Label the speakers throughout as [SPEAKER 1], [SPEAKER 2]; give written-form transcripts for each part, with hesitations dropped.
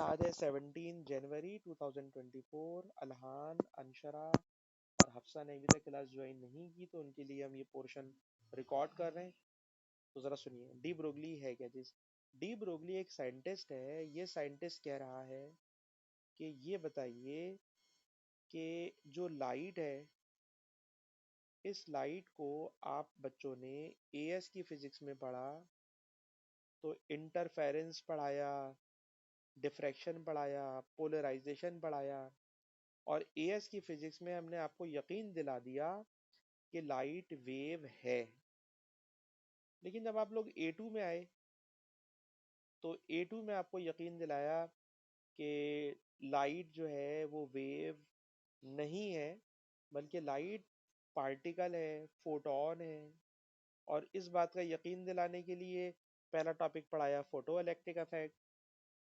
[SPEAKER 1] आज है 17 जनवरी 2024। अल्हान, अनशरा और हफ्सा ने अभी तक क्लास ज्वाइन नहीं की, तो उनके लिए हम ये पोर्शन रिकॉर्ड कर रहे हैं। तो ज़रा सुनिए, डी ब्रोगली है क्या चीज़। डी ब्रोगली एक साइंटिस्ट है। ये साइंटिस्ट कह रहा है कि ये बताइए कि जो लाइट है, इस लाइट को आप बच्चों ने एएस की फिजिक्स में पढ़ा तो इंटरफेरेंस पढ़ाया, डिफ्रैक्शन पढ़ाया, पोलराइजेशन पढ़ाया, और एएस की फिजिक्स में हमने आपको यकीन दिला दिया कि लाइट वेव है। लेकिन जब आप लोग ए टू में आए तो ए टू में आपको यकीन दिलाया कि लाइट जो है वो वेव नहीं है, बल्कि लाइट पार्टिकल है, फोटोन है। और इस बात का यकीन दिलाने के लिए पहला टॉपिक पढ़ाया फोटो इलेक्ट्रिक इफेक्ट।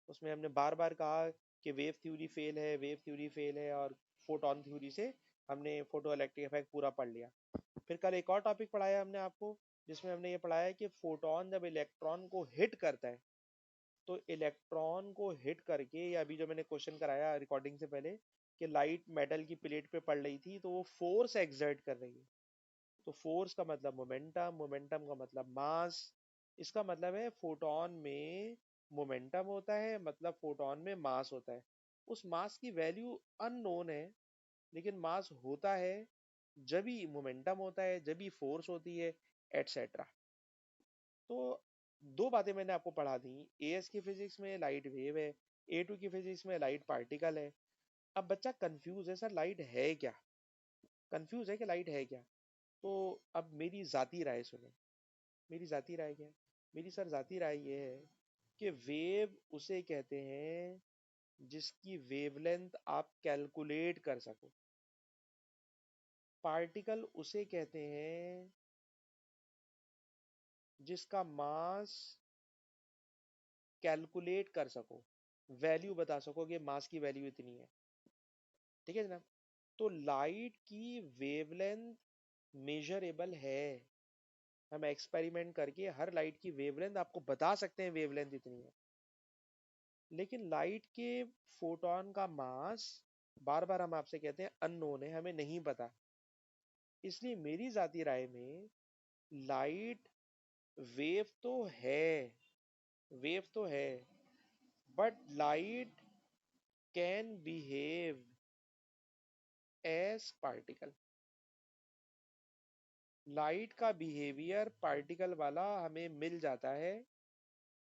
[SPEAKER 1] उसमें हमने बार बार कहा कि वेव थ्योरी फेल है, वेव थ्योरी फेल है, और फोटोन थ्योरी से हमने फोटो इलेक्ट्रिक इफेक्ट पूरा पढ़ लिया। फिर कल एक और टॉपिक पढ़ाया हमने आपको, जिसमें हमने ये पढ़ाया कि फोटोन जब इलेक्ट्रॉन को हिट करता है, तो इलेक्ट्रॉन को हिट करके, या अभी जो मैंने क्वेश्चन कराया रिकॉर्डिंग से पहले कि लाइट मेटल की प्लेट पे पड़ रही थी, तो वो फोर्स एक्सर्ट कर रही है। तो फोर्स का मतलब मोमेंटम, मोमेंटम का मतलब मास। इसका मतलब है फोटोन में मोमेंटम होता है, मतलब फोटोन में मास होता है। उस मास की वैल्यू अननोन है, लेकिन मास होता है जब भी मोमेंटम होता है, जब भी फोर्स होती है, एटसेट्रा। तो दो बातें मैंने आपको पढ़ा दी। एएस की फिजिक्स में लाइट वेव है, ए टू की फिजिक्स में लाइट पार्टिकल है। अब बच्चा कंफ्यूज है, सर लाइट है क्या, कंफ्यूज है कि लाइट है क्या। तो अब मेरी जाती राय सुने। मेरी जाती राय क्या है? मेरी सर जाती राय ये है कि वेव उसे कहते हैं जिसकी वेवलेंथ आप कैलकुलेट कर सको। पार्टिकल उसे कहते हैं जिसका मास कैलकुलेट कर सको, वैल्यू बता सको कि मास की वैल्यू इतनी है। ठीक है जनाब। तो लाइट की वेवलेंथ मेजरेबल है। हम एक्सपेरिमेंट करके हर लाइट की वेवलेंथ आपको बता सकते हैं, वेवलेंथ इतनी है। लेकिन लाइट के फोटोन का मास, बार बार हम आपसे कहते हैं, अननोन है, हमें नहीं पता। इसलिए मेरी जाती राय में लाइट वेव तो है, वेव तो है, but light can behave as particle. Light का बिहेवियर पार्टिकल वाला हमें मिल जाता है,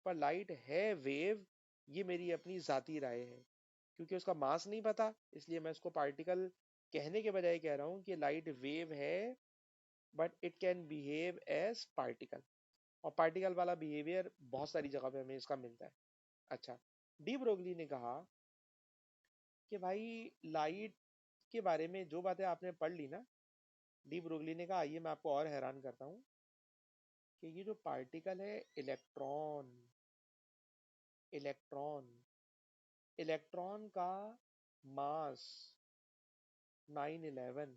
[SPEAKER 1] पर लाइट है वेव, ये मेरी अपनी जाती राय है। क्योंकि उसका मास नहीं पता, इसलिए मैं इसको पार्टिकल कहने के बजाय कह रहा हूँ कि लाइट वेव है, but it can behave as particle. और पार्टिकल वाला बिहेवियर बहुत सारी जगह पे हमें इसका मिलता है। अच्छा, डी ब्रोगली ने कहा कि भाई लाइट के बारे में जो बातें आपने पढ़ ली ना, डी ब्रोगली ने कहा आइए मैं आपको और हैरान करता हूँ कि ये जो पार्टिकल है, इलेक्ट्रॉन, इलेक्ट्रॉन इलेक्ट्रॉन का मास 911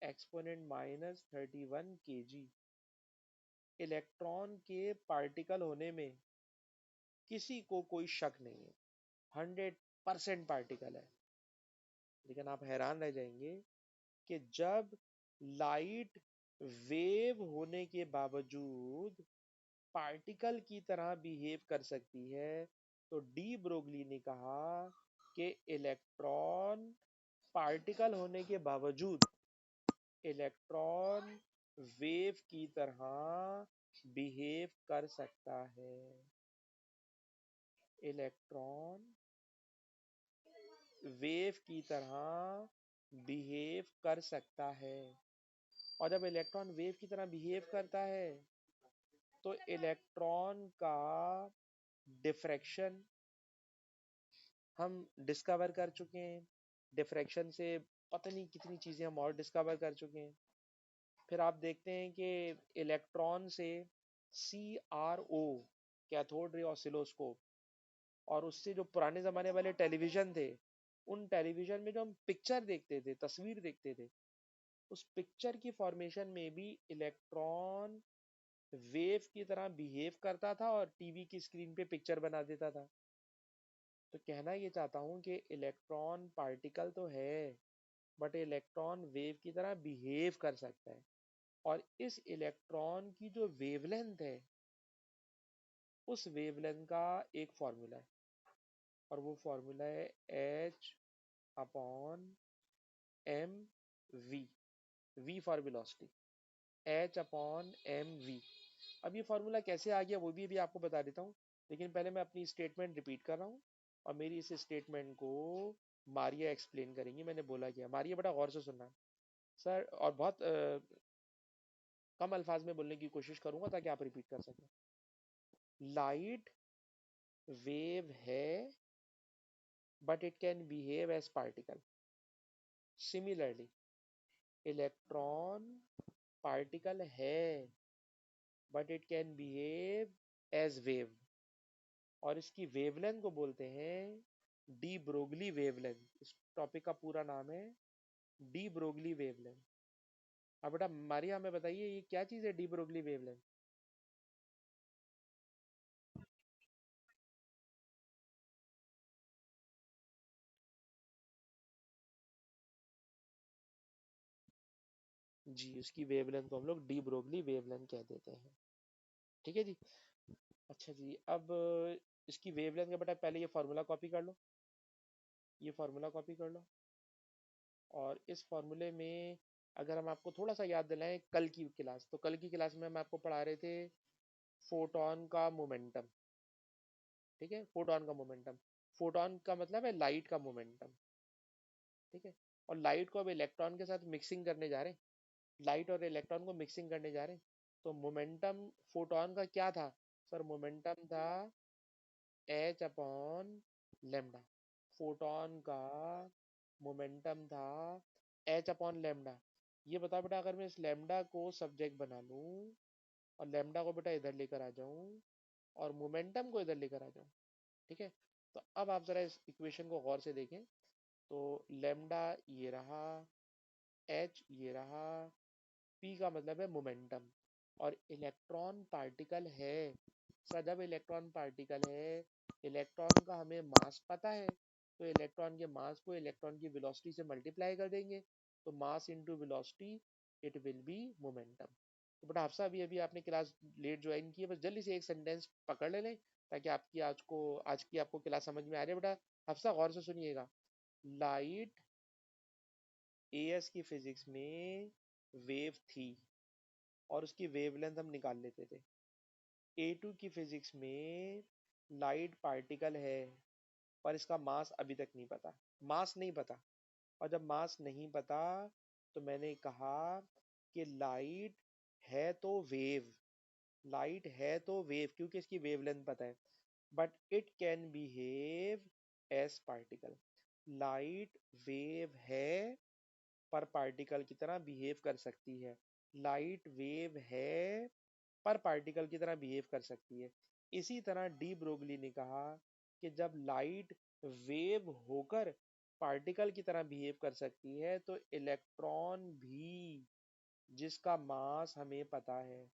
[SPEAKER 1] एक्सपोनेंट -31 kg। इलेक्ट्रॉन के पार्टिकल होने में किसी को कोई शक नहीं है, 100% पार्टिकल है। लेकिन आप हैरान रह जाएंगे कि जब लाइट वेव होने के बावजूद पार्टिकल की तरह बिहेव कर सकती है, तो डी ब्रोगली ने कहा कि इलेक्ट्रॉन पार्टिकल होने के बावजूद इलेक्ट्रॉन वेव की तरह बिहेव कर सकता है। इलेक्ट्रॉन वेव की तरह बिहेव कर सकता है। और जब इलेक्ट्रॉन वेव की तरह बिहेव करता है, तो इलेक्ट्रॉन का डिफ्रैक्शन हम डिस्कवर कर चुके हैं। डिफ्रैक्शन से पता नहीं कितनी चीजें हम और डिस्कवर कर चुके हैं। फिर आप देखते हैं कि इलेक्ट्रॉन से CRO, कैथोड रे ऑसिलोस्कोप, और उससे जो पुराने जमाने वाले टेलीविजन थे, उन टेलीविजन में जो हम पिक्चर देखते थे, तस्वीर देखते थे, उस पिक्चर की फॉर्मेशन में भी इलेक्ट्रॉन वेव की तरह बिहेव करता था और टीवी की स्क्रीन पे पिक्चर बना देता था। तो कहना ये चाहता हूँ कि इलेक्ट्रॉन पार्टिकल तो है, बट इलेक्ट्रॉन वेव की तरह बिहेव कर सकता है। और इस इलेक्ट्रॉन की जो वेवलेंथ है, उस वेवलेंथ का एक फॉर्मूला है, और वो फॉर्मूला है h upon m v. V for velocity, h upon m v. अब ये फॉर्मूला कैसे आ गया वो भी अभी आपको बता देता हूँ, लेकिन पहले मैं अपनी स्टेटमेंट रिपीट कर रहा हूँ, और मेरी इस स्टेटमेंट को मारिया एक्सप्लेन करेंगी। मैंने बोला क्या, मारिया बड़ा गौर से सुनना सर, और बहुत कम अल्फाज में बोलने की कोशिश करूंगा ताकि आप रिपीट कर सकें। लाइट वेव है, but it can behave as particle. Similarly electron particle है, but it can behave as wave, और इसकी वेवलेंथ को बोलते हैं डी ब्रोगली वेवलेंथ। इस टॉपिक का पूरा नाम है डी ब्रोगली वेवलेंथ। अब बेटा मारिया हमें बताइए ये क्या चीज है डी ब्रोगली वेवलेंथ? जी, उसकी वेवलेंथ को हम लोग डी ब्रोगली वेवलेंथ कह देते हैं। ठीक है जी। अच्छा जी, अब इसकी वेवलेंथ का बेटा पहले ये फार्मूला कॉपी कर लो, ये फार्मूला कॉपी कर लो। और इस फार्मूले में अगर हम आपको थोड़ा सा याद दिलाएं कल की क्लास, तो कल की क्लास में हम आपको पढ़ा रहे थे फोटोन का मोमेंटम। ठीक है, फोटोन का मोमेंटम, फोटोन का मतलब है लाइट का मोमेंटम। ठीक है, और लाइट को अब इलेक्ट्रॉन के साथ मिक्सिंग करने जा रहे हैं, लाइट और इलेक्ट्रॉन को मिक्सिंग करने जा रहे हैं। तो मोमेंटम फोटोन का क्या था सर? मोमेंटम था एच अपॉन लेमडा। फोटोन का मोमेंटम था एच अपॉन लेमडा। ये बता बेटा, अगर मैं इस लेमडा को सब्जेक्ट बना लूं और लेमडा को बेटा इधर लेकर आ जाऊं और मोमेंटम को इधर लेकर आ जाऊं, ठीक है, तो अब आप जरा इस इक्वेशन को गौर से देखें। तो लेमडा ये रहा, एच ये रहा, पी का मतलब है मोमेंटम, और इलेक्ट्रॉन पार्टिकल है। सर जब इलेक्ट्रॉन पार्टिकल है, इलेक्ट्रॉन का हमें मास पता है, तो इलेक्ट्रॉन के मास को इलेक्ट्रॉन की वेलोसिटी से मल्टीप्लाई कर देंगे, तो mass into velocity it will be momentum. तो बट आपसे अभी अभी आपने क्लास लेट ज्वाइन की है, बस जल्दी से एक सेंटेंस पकड़ ले लें ताकि आपकी आज की आपको क्लास समझ में आ रही है। बेटा हफ्सा गौर से सुनिएगा। लाइट एएस की फिजिक्स में वेव थी, और उसकी वेवलेंथ हम निकाल लेते थे। ए टू की फिजिक्स में लाइट पार्टिकल है, पर इसका मास अभी तक नहीं पता, मास नहीं पता। और जब मास नहीं पता, तो मैंने कहा कि लाइट है तो वेव, लाइट है तो वेव क्योंकि इसकी वेवलेंथ पता है, but it can behave as particle. Light wave है, पर पार्टिकल की तरह बिहेव कर सकती है। लाइट वेव है, पर पार्टिकल की तरह बिहेव कर सकती है। इसी तरह डी ब्रोगली ने कहा कि जब लाइट वेव होकर पार्टिकल की तरह बिहेव कर सकती है, तो इलेक्ट्रॉन भी, जिसका मास हमें पता है,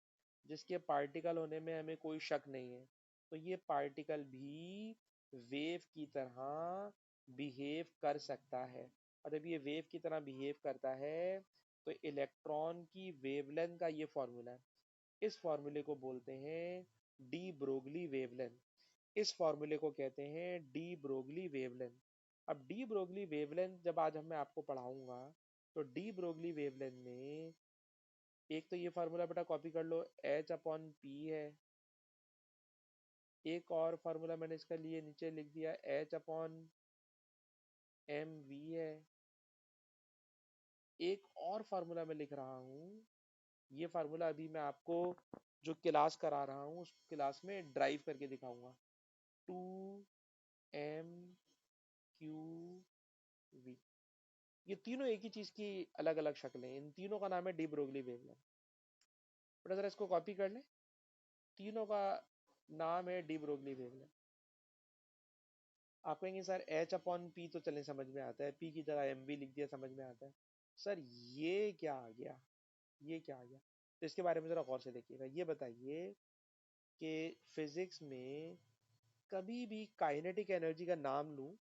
[SPEAKER 1] जिसके पार्टिकल होने में हमें कोई शक नहीं है, तो ये पार्टिकल भी वेव की तरह बिहेव कर सकता है। और जब ये वेव की तरह बिहेव करता है, तो इलेक्ट्रॉन की वेवलेंथ का ये फॉर्मूला है। इस फॉर्मूले को बोलते हैं डी ब्रोगली वेवलेंथ। इस फॉर्मूले को कहते हैं डी ब्रोगली वेवलेंथ। अब डी ब्रोगली वेवलेंथ जब आज मैं आपको पढ़ाऊंगा, तो डी ब्रोगली वेवलेंथ में एक तो ये फार्मूला बेटा कॉपी कर लो, एच अपॉन पी है। एक और फार्मूला मैंने इसका लिए नीचे लिख दिया, एच अपॉन एम वी है। एक और फार्मूला मैं लिख रहा हूँ, ये फार्मूला अभी मैं आपको जो क्लास करा रहा हूँ उस क्लास में ड्राइव करके दिखाऊंगा। Two m q v. ये तीनों एक ही चीज की अलग अलग शक्लें हैं, इन तीनों का नाम है डी ब्रोगली वेवलेंथ। बेटा जरा इसको कॉपी कर लें, तीनों का नाम है डी ब्रोगली वेवलेंथ। आप कहेंगे सर एच अपॉन पी तो चलने समझ में आता है, पी की जगह एम भी लिख दिया समझ में आता है। सर ये क्या आ गया, ये क्या आ गया? तो इसके बारे में जरा गौर से देखिएगा। ये बताइए कि फिजिक्स में कभी भी काइनेटिक एनर्जी का नाम लूं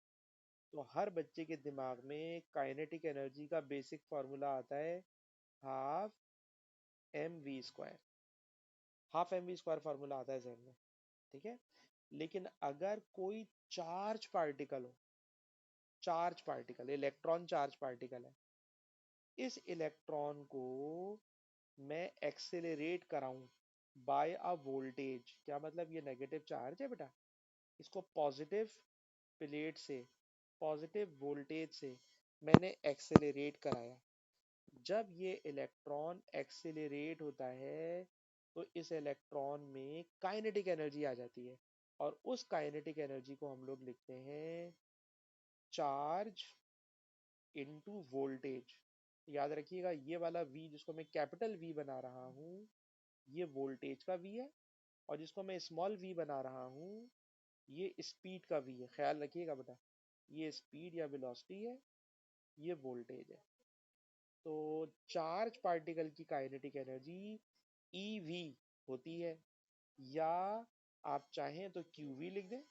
[SPEAKER 1] तो हर बच्चे के दिमाग में काइनेटिक एनर्जी का बेसिक फॉर्मूला आता है, half m v square. Half m v square formula आता है जहन में, ठीक है। लेकिन अगर कोई चार्ज पार्टिकल हो, charge particle, electron charge particle है, इस इलेक्ट्रॉन को मैं एक्सेलरेट कराऊं बाय अ वोल्टेज, क्या मतलब, ये नेगेटिव चार्ज है बेटा, इसको पॉजिटिव प्लेट से, पॉजिटिव वोल्टेज से मैंने एक्सेलरेट कराया। जब ये इलेक्ट्रॉन एक्सेलरेट होता है तो इस इलेक्ट्रॉन में काइनेटिक एनर्जी आ जाती है, और उस काइनेटिक एनर्जी को हम लोग लिखते हैं चार्ज इनटू वोल्टेज। याद रखिएगा, ये वाला V जिसको मैं कैपिटल V बना रहा हूँ, ये वोल्टेज का V है, और जिसको मैं स्मॉल v बना रहा हूँ, ये स्पीड का V है। ख्याल रखिएगा बेटा, ये स्पीड या वेलोसिटी है, ये वोल्टेज है। तो चार्ज पार्टिकल की काइनेटिक एनर्जी EV होती है, या आप चाहें तो QV लिख दें,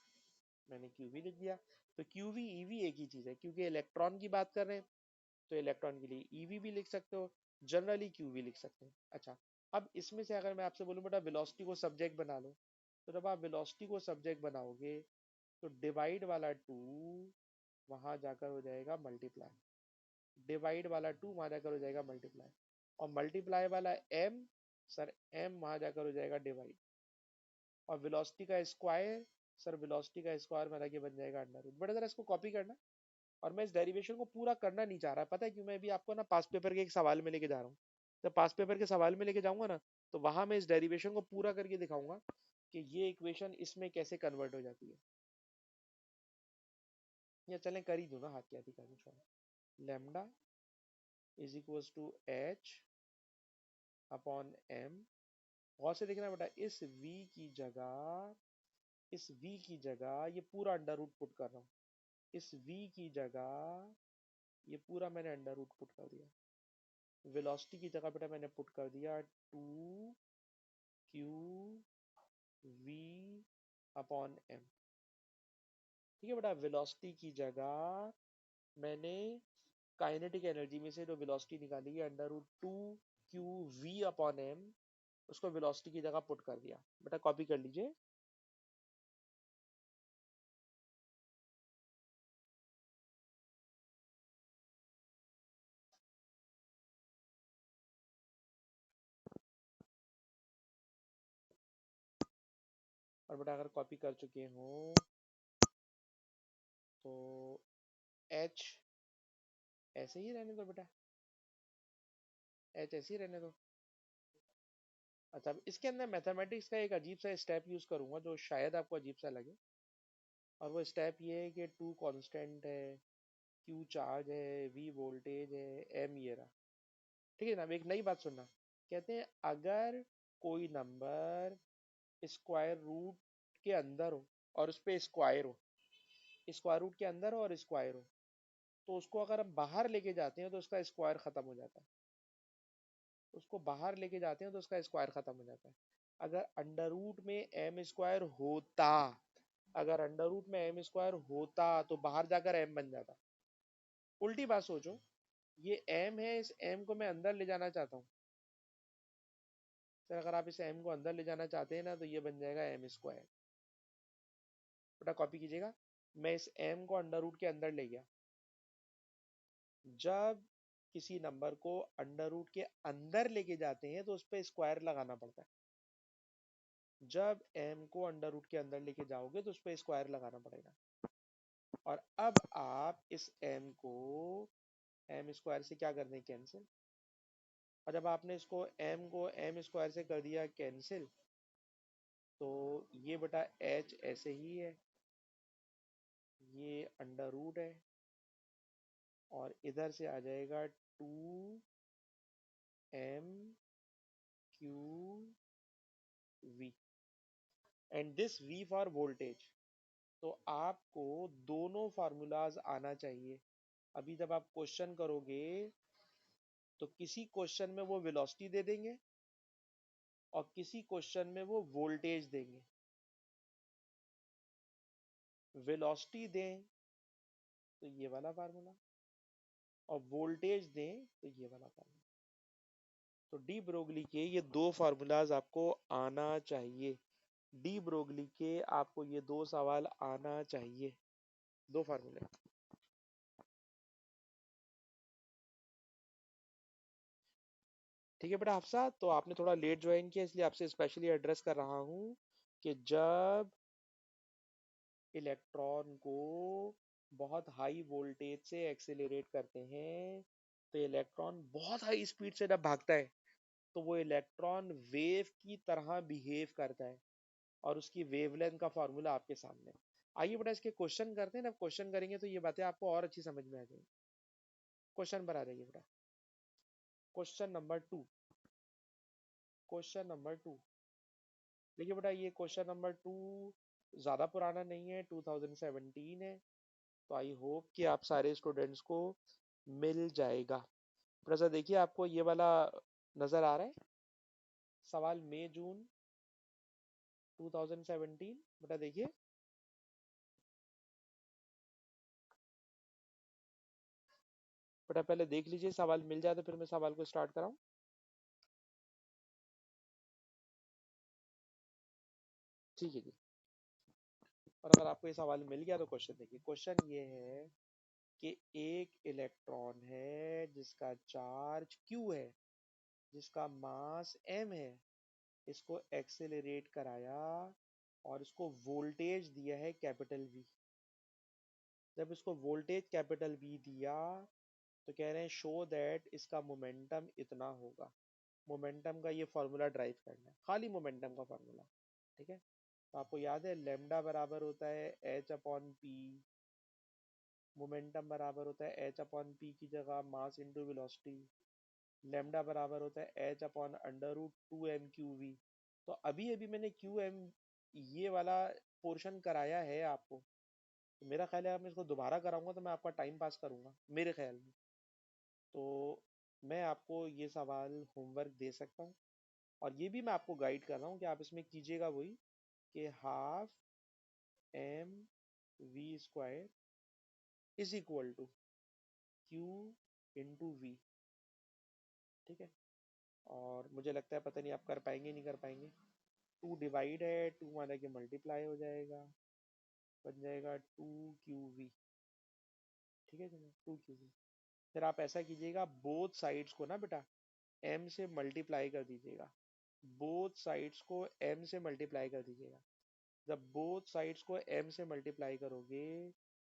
[SPEAKER 1] मैंने QV लिख दिया। तो QV EV एक ही चीज है, क्योंकि इलेक्ट्रॉन की बात कर रहे हैं तो इलेक्ट्रॉन के लिए EV भी लिख सकते हो, जनरली QV लिख सकते हैं। अच्छा, अब इसमें से अगर मैं आपसे बोलूं बेटा वेलोसिटी को सब्जेक्ट बना लो, तो जब आप वेलोसिटी को सब्जेक्ट बनाओगे तो डिवाइड वाला 2 वहां जाकर हो जाएगा मल्टीप्लाई, डिवाइड वाला 2 वहां जाकर हो जाएगा मल्टीप्लाई, और मल्टीप्लाई वाला m, सर m वहां जाकर हो जाएगा डिवाइड, और वेलोसिटी का स्क्वायर, सर वेलोसिटी का स्क्वायर में लगे बन जाएगा अंडर रूट। बड़ा जरा इसको कॉपी करना, और मैं इस डेरिवेशन को पूरा करना नहीं चाह रहा, पता है क्यों? मैं भी आपको ना पास पेपर के एक सवाल में लेके जा रहा हूँ। जब पास पेपर के सवाल में लेके जाऊंगा ना, तो वहां मैं इस डेरिवेशन को पूरा करके दिखाऊंगा कि ये इक्वेशन इसमें कैसे कन्वर्ट हो जाती है। या चलें कर ही दूं ना, हाथ क्या थी करनी, छोड़ो। Lambda is equal to H upon M. गौर से देखना बेटा, इस v की जगह, इस v की जगह ये पूरा अंडर रूट पुट कर रहा हूँ, इस v की जगह ये पूरा मैंने अंडर रूट पुट कर दिया। वेलोसिटी की जगह बेटा मैंने पुट कर दिया 2QV अपॉन एम। ठीक है बेटा, वेलोसिटी की जगह मैंने काइनेटिक एनर्जी में से जो वेलोसिटी निकाली है under root 2QV upon m, उसको वेलोसिटी की जगह पुट कर दिया। बेटा कॉपी कर लीजिए। और बेटा अगर कॉपी कर चुके हो तो H ऐसे ही रहने दो बेटा, H ऐसे ही रहने दो। अच्छा, अब इसके अंदर मैथमेटिक्स का एक अजीब सा स्टेप यूज करूंगा जो शायद आपको अजीब सा लगे, और वो स्टेप ये है कि 2 कांस्टेंट है, Q चार्ज है, V वोल्टेज है, M ये रहा। ठीक है ना? अब एक नई बात सुनना, कहते हैं अगर कोई नंबर स्क्वायर रूट के अंदर हो और उस पे स्क्वायर हो, स्क्वायर रूट के अंदर हो और स्क्वायर हो, तो उसको अगर हम बाहर लेके जाते हैं तो उसका स्क्वायर खत्म हो जाता है, उसको बाहर लेके जाते हैं तो उसका स्क्वायर खत्म हो जाता है। अगर अंडर रूट में एम स्क्वायर होता, अगर अंडर रूट में एम स्क्वायर होता तो बाहर जाकर एम बन जाता। उल्टी बात सोचो, ये एम है, इस एम को मैं अंदर ले जाना चाहता हूँ, सर अगर आप इस एम को अंदर ले जाना चाहते हैं ना, तो ये बन जाएगा एम स्क्वायर। बेटा कॉपी कीजिएगा, मैं इस एम को अंडर रूट के अंदर ले गया। जब किसी नंबर को अंडर रूट के अंदर लेके जाते हैं तो उस पर स्क्वायर लगाना पड़ता है। जब m को अंडर रूट के अंदर लेके जाओगे तो उस पर स्क्वायर लगाना पड़ेगा। और अब आप इस m को m स्क्वायर से क्या कर दें, कैंसिल। और जब आपने इसको m को m स्क्वायर से कर दिया कैंसिल, तो ये बेटा h ऐसे ही है, ये अंडर रूट है, और इधर से आ जाएगा 2MQV, and this V for voltage. तो आपको दोनों फार्मूलाज आना चाहिए। अभी जब आप क्वेश्चन करोगे तो किसी क्वेश्चन में वो वेलोसिटी दे देंगे और किसी क्वेश्चन में वो वोल्टेज देंगे। वेलोसिटी दें तो ये वाला फार्मूला, और वोल्टेज दें तो ये वाला फार्मूला। तो डी ब्रोगली के ये दो फार्मूलाज आपको आना चाहिए। डी ब्रोगली के आपको ये दो सवाल आना चाहिए, दो फार्मूले। ठीक है बेटा हफ्सा, तो आपने थोड़ा लेट ज्वाइन किया इसलिए आपसे स्पेशली एड्रेस कर रहा हूँ कि जब इलेक्ट्रॉन को बहुत हाई वोल्टेज से एक्सेलरेट करते हैं तो इलेक्ट्रॉन बहुत हाई स्पीड से जब भागता है तो वो इलेक्ट्रॉन वेव की तरह बिहेव करता है, और उसकी वेवलेंथ का फॉर्मूला आपके सामने। आइए बेटा इसके क्वेश्चन करते हैं ना, क्वेश्चन करेंगे तो ये बातें आपको और अच्छी समझ में आ जाएगी। क्वेश्चन पर आ जाइए बेटा। Question number two, question number two. देखिए बेटा ये क्वेश्चन नंबर टू ज़्यादा पुराना नहीं है, 2017 है। तो आई होप कि आप सारे स्टूडेंट्स को मिल जाएगा। थोड़ा सा देखिए, आपको ये वाला नज़र आ रहा है सवाल, मई जून 2017। बेटा देखिए, बेटा पहले देख लीजिए, सवाल मिल जाए तो फिर मैं सवाल को स्टार्ट कराऊं। ठीक है जी। और अगर आपको ये सवाल मिल गया तो क्वेश्चन देखिए। क्वेश्चन ये है कि एक इलेक्ट्रॉन है जिसका चार्ज Q है, जिसका मास m है, इसको एक्सेलरेट कराया और इसको वोल्टेज दिया है कैपिटल V। जब इसको वोल्टेज कैपिटल V दिया तो कह रहे हैं शो दैट इसका मोमेंटम इतना होगा। मोमेंटम का ये फॉर्मूला ड्राइव करना है, खाली मोमेंटम का फॉर्मूला। ठीक है, तो आपको याद है लेमडा बराबर होता है एच अपॉन पी। मोमेंटम बराबर होता है एच अपॉन पी की जगह मास इंटू वेलोसिटी। लेमडा बराबर होता है h upon under root 2m/cv। तो अभी अभी मैंने QM ये वाला पोर्शन कराया है आपको, तो मेरा ख्याल है मैं इसको दोबारा कराऊंगा तो मैं आपका टाइम पास करूंगा मेरे ख्याल में। तो मैं आपको ये सवाल होमवर्क दे सकता हूँ, और ये भी मैं आपको गाइड कर रहा हूँ कि आप इसमें कीजिएगा वही कि half mv² is equal to Q/V। ठीक है, और मुझे लगता है पता नहीं आप कर पाएंगे नहीं कर पाएंगे। 2 डिवाइड है, 2 माना कि मल्टीप्लाई हो जाएगा, बन जाएगा 2QV। ठीक है जी, 2QV। फिर आप ऐसा कीजिएगा, बोथ साइड्स को ना बेटा m से मल्टीप्लाई कर दीजिएगा। बोथ साइड्स को m से मल्टीप्लाई कर दीजिएगा। जब बोथ साइड्स को m से मल्टीप्लाई करोगे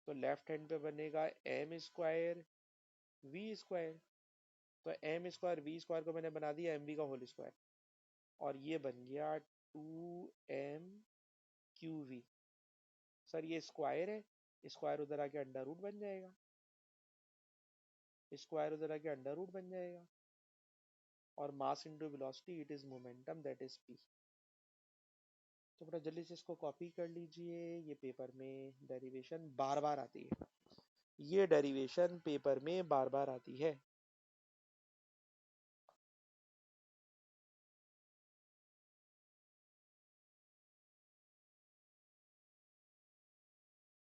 [SPEAKER 1] तो लेफ्ट हैंड पे बनेगा m² v²। तो m²v² को मैंने बना दिया mv का होल स्क्वायर, और ये बन गया 2mQV। सर ये स्क्वायर है, स्क्वायर उधर आके अंडर रूट बन जाएगा, स्क्वायर उधर आके अंडर रूट बन जाएगा, और mass into velocity it is momentum that is p। तो बड़ा जल्दी से इसको कॉपी कर लीजिए, ये पेपर में डेरिवेशन बार बार आती है, ये डेरिवेशन पेपर में बार बार आती है।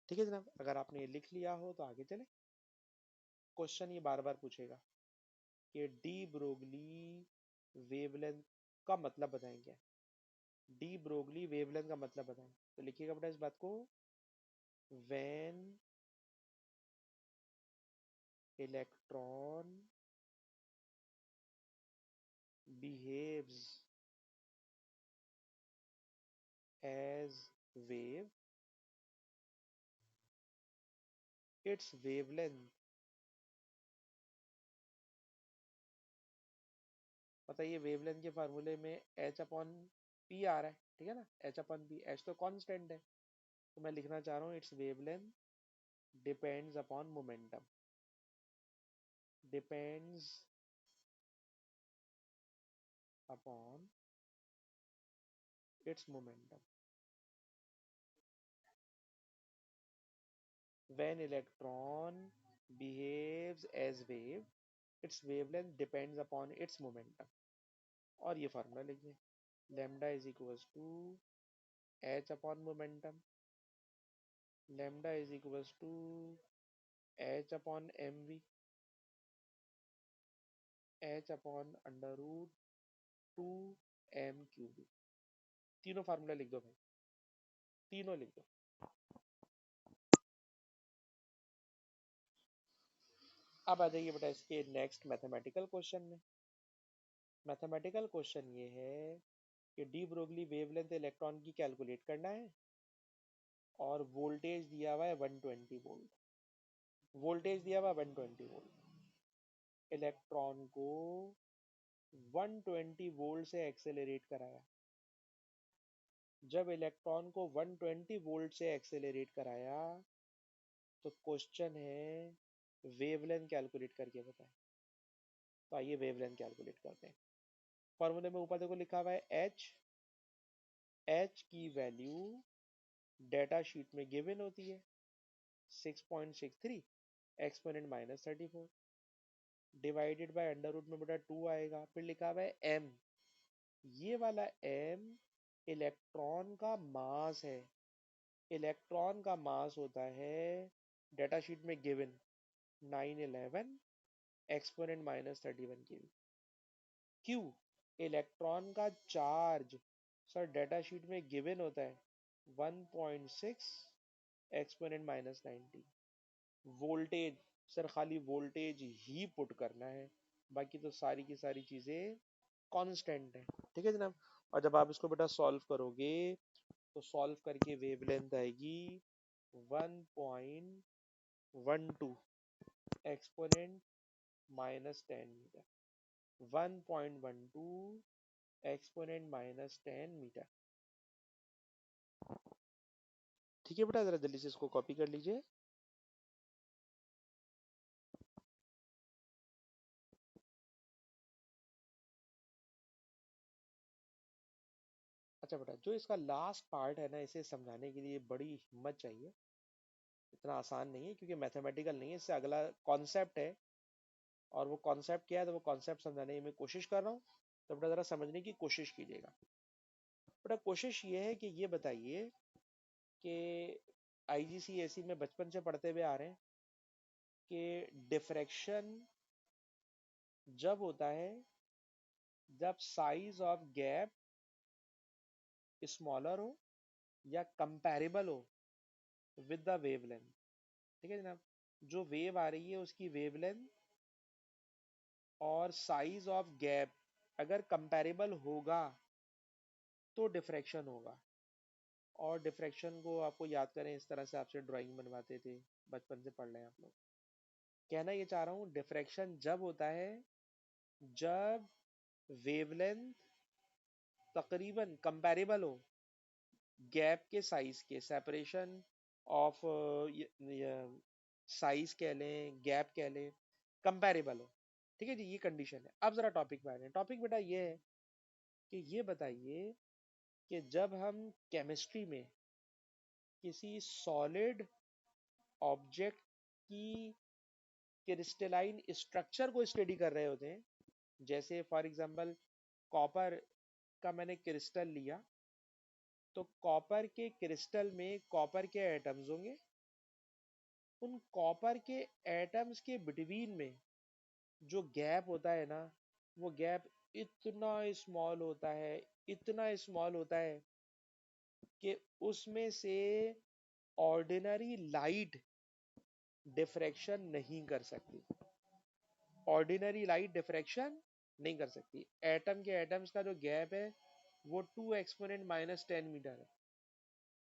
[SPEAKER 1] ठीक है जनाब, अगर आपने ये लिख लिया हो तो आगे चले। क्वेश्चन ये बार बार पूछेगा कि डी ब्रोगली वेवलेंथ का मतलब बताएं क्या। डी ब्रोगली वेवलेंथ का मतलब बताएं, तो लिखिएगा बेटा इस बात को, when electron behaves as wave, its wavelength. बताइए, वेवलेंथ के फार्मूले में एच अपॉन पी आ रहा है, ठीक है ना, एच अपॉन पी, एच तो कांस्टेंट है, तो मैं लिखना चाह रहा हूँ its wavelength depends upon momentum, depends upon its momentum. When electron behaves as wave, its wavelength depends upon its momentum. और ये फार्मूला लिखिए, lambda is equals to H upon momentum. Lambda is equals to H upon m v, h upon under root 2m3। तीनों formula लिख दो भाई, तीनों लिख दो। अब आ जाइए बेटा इसके नेक्स्ट मैथमेटिकल क्वेश्चन में। मैथमेटिकल क्वेश्चन ये है कि डी ब्रोगली वेवलेंथ इलेक्ट्रॉन की कैलकुलेट करना है और वोल्टेज दिया हुआ है 120 वोल्ट। वोल्टेज दिया हुआ 120 वोल्ट। इलेक्ट्रॉन को 120 वोल्ट से एक्सेलरेट कराया। जब इलेक्ट्रॉन को 120 वोल्ट से एक्सेलरेट कराया तो क्वेश्चन है वेवलेंथ कैलकुलेट करके बताएं। तो आइए वेवलेंथ कैलकुलेट करते हैं। फॉर्मूले में ऊपर देखो लिखा हुआ है एच। एच की वैल्यू डेटा शीट में गिवन होती है 6.63 exponent -34 divided by under root में बेटा 2 आएगा। फिर लिखा हुआ है एम। ये वाला एम इलेक्ट्रॉन का मास है। इलेक्ट्रॉन का मास होता है डेटा शीट में गिवन 911 एक्सपोनेंट -31 केवी। क्यू इलेक्ट्रॉन का चार्ज सर डेटा शीट में गिवन होता है 1.6 एक्सपोनेंट -90। वोल्टेज सर खाली वोल्टेज ही पुट करना है, बाकी तो सारी की सारी चीजें कांस्टेंट है। ठीक है जनाब। और जब आप इसको बेटा सॉल्व करोगे तो सॉल्व करके वेवलेंथ आएगी 1.12 एक्सपोनेंट -10 मीटर। 1.12 exponent -10 metre. ठीक है बेटा, जरा जल्दी से इसको कॉपी कर लीजिए। अच्छा बेटा, जो इसका लास्ट पार्ट है ना, इसे समझाने के लिए बड़ी हिम्मत चाहिए। इतना आसान नहीं है क्योंकि मैथमेटिकल नहीं है, इससे अगला कॉन्सेप्ट है। और वो कॉन्सेप्ट क्या है, तो वो कॉन्सेप्ट समझाने की मैं कोशिश कर रहा हूँ। तो बेटा जरा समझने की कोशिश कीजिएगा। बेटा कोशिश ये है कि ये बताइए कि आईजीसीएसई में बचपन से पढ़ते हुए आ रहे हैं कि डिफ्रैक्शन जब होता है जब साइज ऑफ गैप स्मॉलर हो या कंपैरेबल हो विद द वेवलेंथ। ठीक है जनाब। जो वेव आ रही है उसकी वेवलेंथ और साइज ऑफ गैप अगर कंपैरेबल होगा तो डिफ्रैक्शन होगा। और डिफ्रैक्शन को आपको याद करें, इस तरह से आपसे ड्राइंग बनवाते थे, बचपन से पढ़ रहे हैं आप लोग। कहना ये चाह रहा हूँ डिफ्रैक्शन जब होता है जब वेवलेंथ तकरीबन कंपैरेबल हो गैप के साइज के, सेपरेशन ऑफ साइज कह लें, गैप कह लें, कंपैरेबल हो। ठीक है जी, ये कंडीशन है। अब जरा टॉपिक पे आ रहे हैं। टॉपिक बेटा ये है कि ये बताइए कि जब हम केमिस्ट्री में किसी सॉलिड ऑब्जेक्ट की क्रिस्टलाइन स्ट्रक्चर को स्टडी कर रहे होते हैं, जैसे फॉर एग्जांपल कॉपर का मैंने क्रिस्टल लिया, तो कॉपर के क्रिस्टल में कॉपर के एटम्स होंगे। उन कॉपर के एटम्स के बिटवीन में जो गैप होता है ना, वो गैप इतना स्मॉल होता है, इतना स्मॉल होता है कि उसमें से ऑर्डिनरी लाइट डिफ्रैक्शन नहीं कर सकती। ऑर्डिनरी लाइट डिफ्रैक्शन नहीं कर सकती। एटम के एटम्स का जो गैप है वो 2 एक्सपोनेंट -10 मीटर है।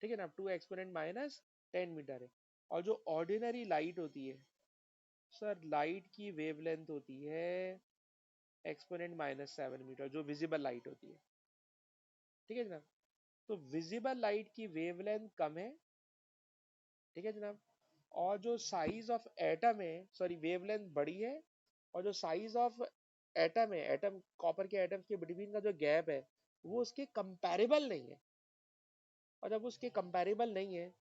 [SPEAKER 1] ठीक है ना, 2 एक्सपोनेंट -10 मीटर है। और जो ऑर्डिनरी लाइट होती है सर, लाइट की वेवलेंथ होती है एक्सपोनेंट -7 मीटर, जो विजिबल लाइट होती है। ठीक है जनाब। तो विजिबल लाइट की वेवलेंथ कम है। ठीक है जनाब। और जो साइज ऑफ एटम है, सॉरी वेवलेंथ बड़ी है। और जो साइज ऑफ एटम है, एटम कॉपर के एटम्स के बिटवीन का जो गैप है वो उसके कंपैरेबल नहीं है। और जब उसके कंपैरेबल नहीं है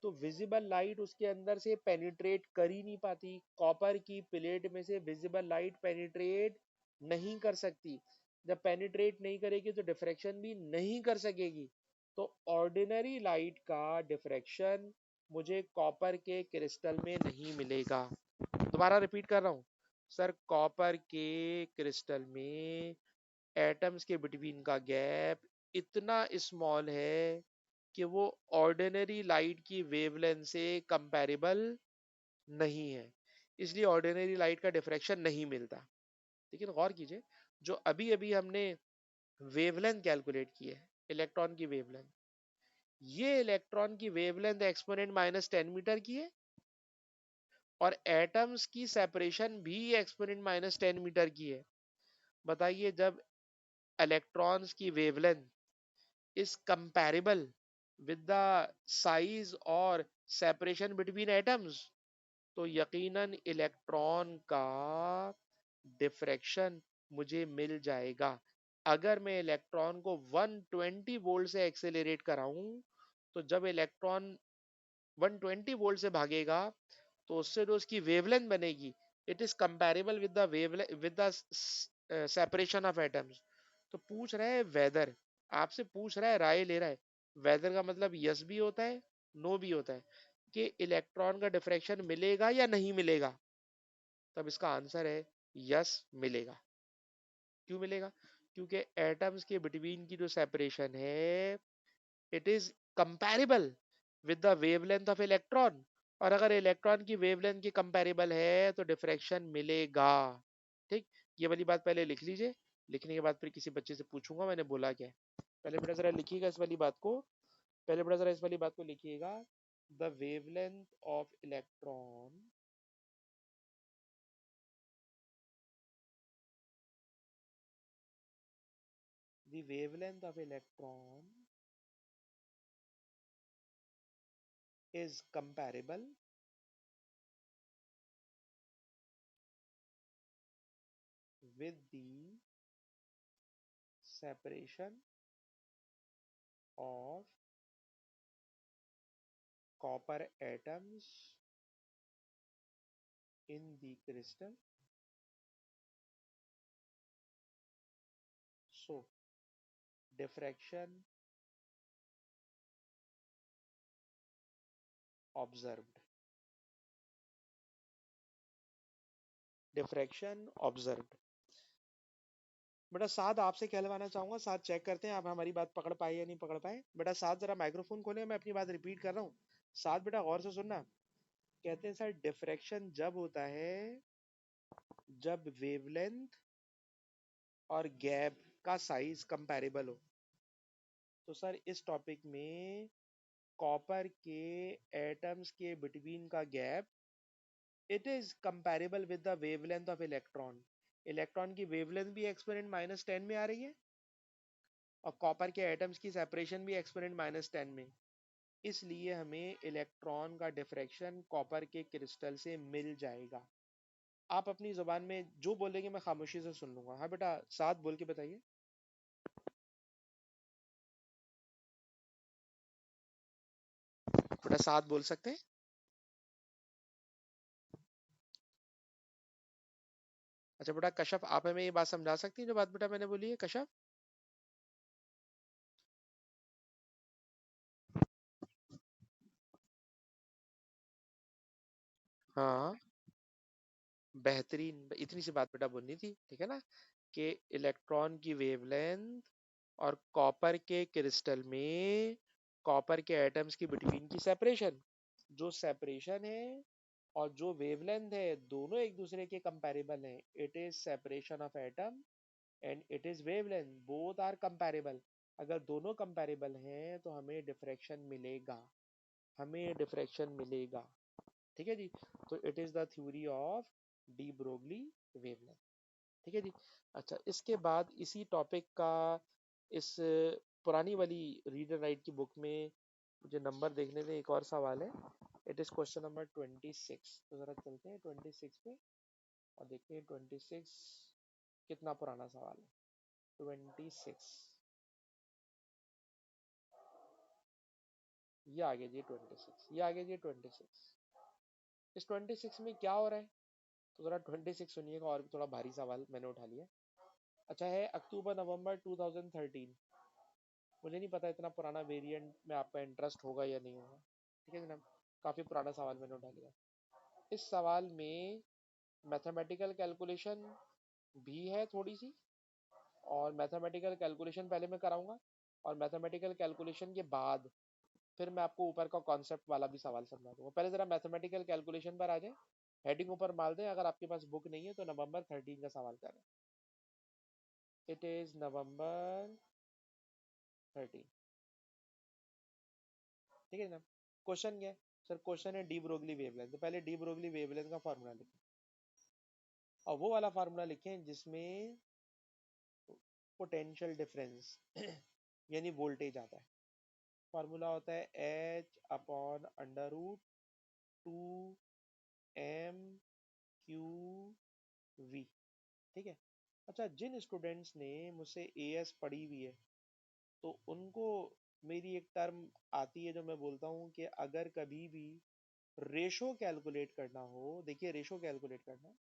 [SPEAKER 1] तो विजिबल लाइट उसके अंदर से पेनिट्रेट कर ही नहीं पाती। कॉपर की प्लेट में से विजिबल लाइट पेनिट्रेट नहीं कर सकती। जब पेनिट्रेट नहीं करेगी तो डिफ्रैक्शन भी नहीं कर सकेगी। तो ऑर्डिनरी लाइट का डिफ्रैक्शन मुझे कॉपर के क्रिस्टल में नहीं मिलेगा। दोबारा रिपीट कर रहा हूँ सर, कॉपर के क्रिस्टल में एटम्स के बिटवीन का गैप इतना स्मॉल है कि वो ऑर्डिनरी लाइट की वेवलेंथ से कंपैरेबल नहीं है, इसलिए ऑर्डिनरी लाइट का डिफ्रैक्शन नहीं मिलता। लेकिन गौर कीजिए, जो अभी अभी हमने वेवलेंथ कैलकुलेट की है, इलेक्ट्रॉन की वेवलेंथ, ये इलेक्ट्रॉन की वेवलेंथ एक्सपोनेंट -10 मीटर की है, और एटम्स की सेपरेशन भी एक्सपोनेंट -10 मीटर की है। बताइए, जब इलेक्ट्रॉन्स की wavelength is comparable with the size और सेपरेशन बिटवीन एटम्स, तो यकीनन इलेक्ट्रॉन का डिफ्रैक्शन मुझे मिल जाएगा। अगर मैं इलेक्ट्रॉन को 120 वोल्ट से एक्सेलरेट कराऊं, तो जब इलेक्ट्रॉन 120 वोल्ट से भागेगा, तो उससे जो उसकी वेवलेंथ बनेगी, it is comparable with the wavelength with the separation of atoms. तो पूछ रहा है वेदर, आपसे पूछ रहा है, राय ले रहा है। वेदर का मतलब यस भी होता है, नो भी होता है, कि इलेक्ट्रॉन का डिफ्रैक्शन मिलेगा या नहीं मिलेगा। तब इसका आंसर है यस, मिलेगा। क्यों मिलेगा? क्योंकि एटम्स के बिटवीन की जो सेपरेशन है, it is comparable with the wavelength of electron, और अगर इलेक्ट्रॉन की वेवलेंथ की कंपैरेबल है तो डिफ्रैक्शन मिलेगा। ठीक, ये वाली बात पहले लिख लीजिए, लिखने के बाद फिर किसी बच्चे से पूछूंगा मैंने बोला क्या है। पहले बेटा जरा लिखिएगा इस वाली बात को, पहले बेटा जरा इस वाली बात को लिखिएगा। The wavelength of electron, the wavelength of electron is comparable with the separation of copper atoms in the crystal. So, diffraction observed. Diffraction observed. बेटा साथ आपसे कहलवाना चाहूंगा, साथ चेक करते हैं आप हमारी बात पकड़ पाए या नहीं पकड़ पाए। बेटा साथ जरा माइक्रोफोन खोले, मैं अपनी बात रिपीट कर रहा हूँ। साथ बेटा गौर से सुनना। कहते हैं सर, डिफ्रैक्शन जब होता है जब वेवलेंथ और गैप का साइज कंपैरेबल हो। तो सर इस टॉपिक में कॉपर के एटम्स के बिटवीन का gap, it is comparable with the wavelength of electron. Electron की वेवलेंथ भी एक्सपोनेंट -10 में आ रही है, और कॉपर के एटम्स की सेपरेशन भी एक्सपोनेंट -10 में। इसलिए हमें इलेक्ट्रॉन का डिफ्रैक्शन कॉपर के क्रिस्टल से मिल जाएगा। आप अपनी जुबान में जो बोलेंगे मैं खामोशी से सुन लूंगा। हाँ बेटा, साथ बोल के बताइए। बेटा साथ बोल सकते हैं? अच्छा बेटा कश्यप, आप हमें ये बात समझा सकती हैं जो बात बेटा मैंने बोली है, कश्यप? हाँ, बेहतरीन, इतनी सी बात बेटा बोलनी थी, ठीक है ना, कि इलेक्ट्रॉन की वेवलेंथ और कॉपर के क्रिस्टल में कॉपर के एटम्स की बिटवीन की सेपरेशन, जो सेपरेशन है और जो वेवलेंथ है, दोनों एक दूसरे के कंपैरेबल हैं। It is separation of atom and it is wavelength, both are comparable. अगर दोनों कंपैरेबल हैं तो हमें डिफ्रैक्शन मिलेगा, हमें डिफ्रैक्शन मिलेगा। ठीक है जी। तो it is the theory of D Broglie wavelength. ठीक है जी। अच्छा, इसके बाद इसी टॉपिक का, इस पुरानी वाली रीड एंड राइट की बुक में मुझे नंबर देखने दें, एक और सवाल है। It is question number 26। तो जरा चलते हैं 26 पे और देखते हैं 26 कितना पुराना सवाल है। 26, ये आ गया जी 26, ये आ गया जी 26। इस 26 में क्या हो रहा है? तो जरा 26 सुनिएगा, और भी थोड़ा भारी सवाल मैंने उठा लिया। अच्छा है, अक्टूबर नवंबर 2013। मुझे नहीं पता इतना पुराना वेरिएंट में आपका इंटरेस्ट होगा या नहीं होगा। ठीक है जनाब। काफी पुराना सवाल मैंने उठा लिया। इस सवाल में मैथमेटिकल कैलकुलेशन भी है थोड़ी सी, और मैथमेटिकल कैलकुलेशन पहले मैं कराऊंगा, और मैथमेटिकल कैलकुलेशन के बाद फिर मैं आपको ऊपर का कॉन्सेप्ट वाला भी सवाल समझा दूंगा। पहले जरा मैथमेटिकल कैलकुलेशन पर आ जाए, हेडिंग ऊपर मार दें। अगर आपके पास बुक नहीं है तो November 13 का सवाल करें। It is November 13। ठीक है ना। क्वेश्चन क्या है सर? क्वेश्चन है डी ब्रोगली वेवलेंथ। तो पहले डी ब्रोगली वेवलेंथ का फॉर्मूला लिखें, और वो वाला फार्मूला लिखें जिसमें पोटेंशियल डिफरेंस यानी वोल्टेज आता है। फार्मूला होता है H/√2m/Q/V। ठीक है। अच्छा, जिन स्टूडेंट्स ने मुझसे एएस पढ़ी हुई है तो उनको मेरी एक टर्म आती है जो मैं बोलता हूँ कि अगर कभी भी रेशो कैलकुलेट करना हो, देखिए रेशो कैलकुलेट करना,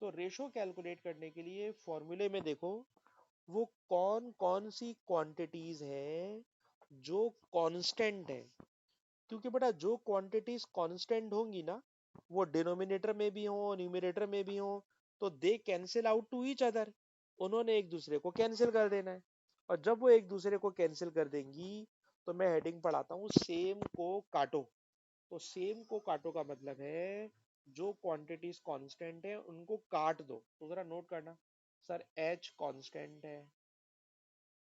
[SPEAKER 1] तो रेशो कैलकुलेट करने के लिए फॉर्मूले में देखो वो कौन कौन सी क्वांटिटीज हैं जो कांस्टेंट है। क्योंकि बेटा जो क्वांटिटीज कांस्टेंट होंगी ना, वो डिनोमिनेटर में भी हो न्यूमरेटर में भी हो, तो they cancel out to each other. उन्होंने एक दूसरे को कैंसिल कर देना है। और जब वो एक दूसरे को कैंसिल कर देंगी तो मैं हेडिंग पढ़ाता हूँ सेम को काटो। तो सेम को काटो का मतलब है जो क्वांटिटीज कांस्टेंट है उनको काट दो। तो जरा नोट करना, सर एच कांस्टेंट है,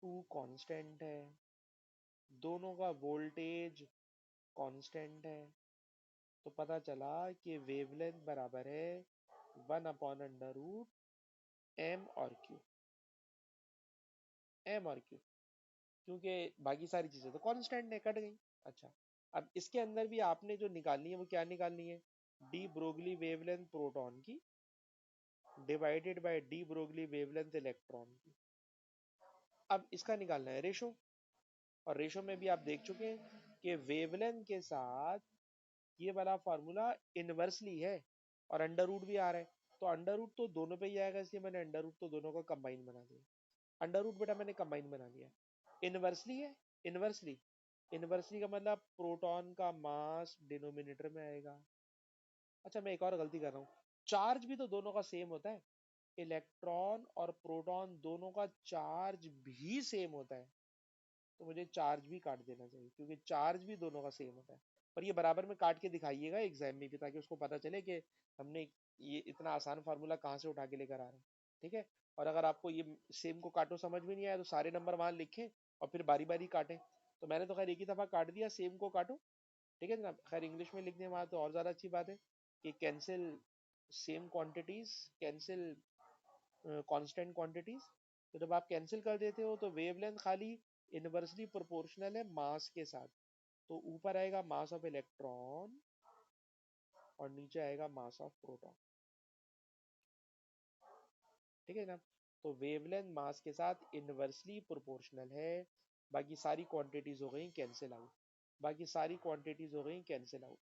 [SPEAKER 1] टू कांस्टेंट है, दोनों का वोल्टेज कांस्टेंट है, तो पता चला कि वेवलेंथ बराबर है 1/√m और Q। एम और क्यू, क्योंकि बाकी सारी चीजें तो कांस्टेंट है, कट गई। अच्छा, अब इसके अंदर भी आपने जो निकालनी है वो क्या निकालनी है? डी ब्रोगली वेवलेंथ प्रोटॉन की divided by D Broglie wavelength electron की। अब इसका निकालना है रेशो, और रेशो में भी आप देख चुके हैं कि वेवलेंथ के साथ ये वाला फार्मूला इनवर्सली है, और अंडर रूट भी आ रहा है। तो अंडर रूट तो दोनों पे ही आएगा, इसलिए मैंने अंडर रूट तो दोनों का कंबाइन बना दिया। अंडर रूट बेटा मैंने कंबाइन बना दिया। इनवर्सली है, इनवर्सली, इनवर्सली का मतलब प्रोटॉन का मास डिनोमिनेटर में आएगा। अच्छा, मैं एक और गलती कर रहा हूँ, चार्ज भी तो दोनों का सेम होता है। इलेक्ट्रॉन और प्रोटॉन दोनों का चार्ज भी सेम होता है, तो मुझे चार्ज भी काट देना चाहिए क्योंकि चार्ज भी दोनों का सेम होता है। पर ये बराबर में काट के दिखाइएगा एग्जाम में भी, ताकि उसको पता चले कि हमने ये इतना आसान फार्मूला कहाँ से उठा के लेकर आ रहे हैं। ठीक है। और अगर आपको ये सेम को काटो समझ में नहीं आया तो सारे नंबर वहां लिखें और फिर बारी बारी काटें। तो मैंने तो खैर एक ही दफा काट दिया, सेम को काटो। ठीक है जनाब। खैर इंग्लिश में लिखने वहां तो और ज्यादा अच्छी बात है कि cancel same quantities, cancel constant quantities. तो जब आप कैंसिल कर देते हो तो वेवलेंथ खाली इनवर्सली प्रोपोर्शनल है मास के साथ। तो ऊपर आएगा मास ऑफ इलेक्ट्रॉन और नीचे आएगा मास ऑफ प्रोटॉन। ठीक है ना। तो वेवलेंथ मास के साथ इनवर्सली प्रोपोर्शनल है। बाकी सारी क्वांटिटीज हो गई कैंसिल आउट, बाकी सारी क्वांटिटीज हो गई कैंसिल आउट।